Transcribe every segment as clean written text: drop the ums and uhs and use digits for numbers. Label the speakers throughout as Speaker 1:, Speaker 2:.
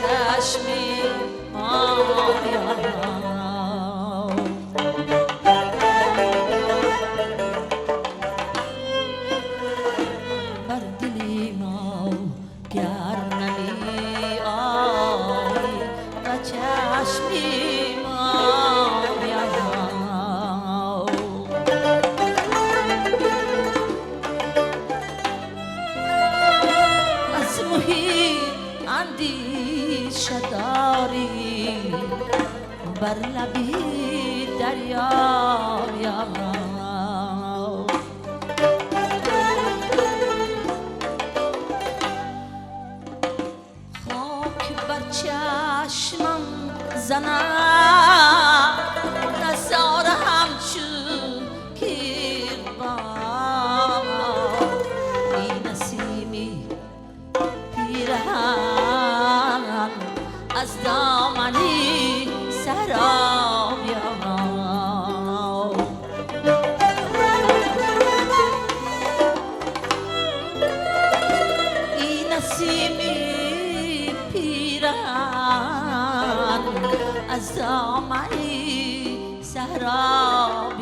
Speaker 1: چشمی بر دلی ما گر نمی آیی و چشمی از محیط اندیشه داری بر لبی دریا خاک بر چشمم زنم نزار همچون گیربان ای نسیمی پیرهن از دامنی سراب ای نسیمی پیرهن از دامنی سراب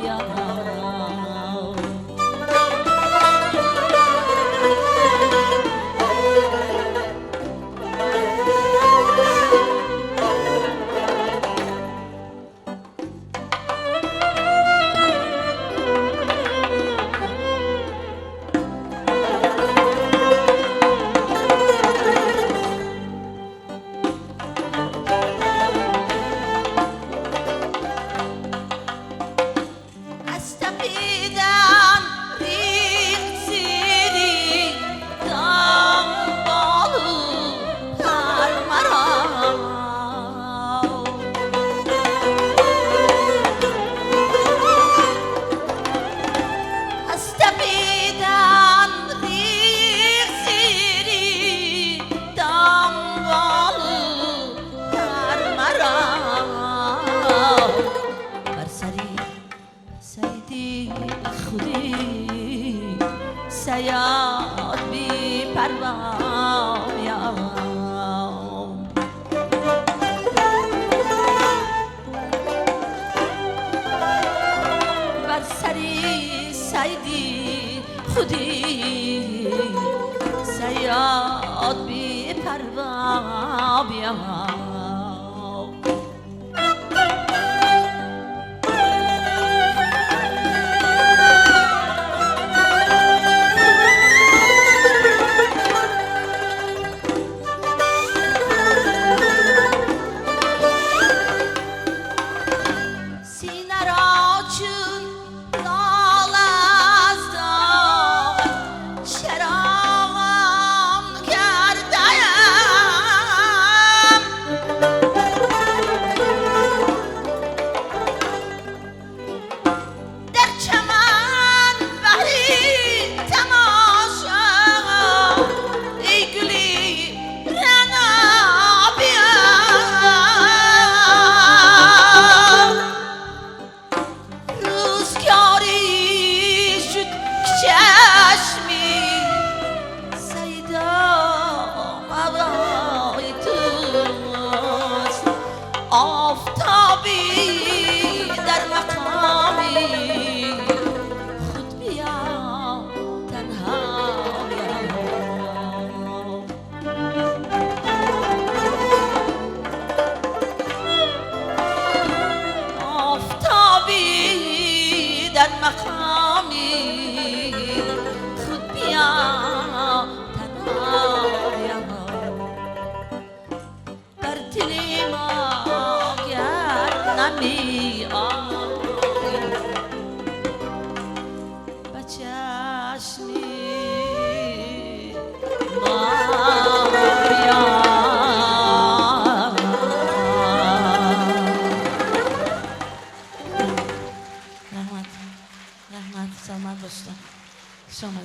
Speaker 1: خودی سیاد بی پروایم بر سری سیدی خودی سیاد بی پروایم آفتابی در مقامی خود بیا تنها آفتابی در مقامی خود بیا تنها بر دلی ما نمی آیی و چشمی رحمت سلامت باشید. شما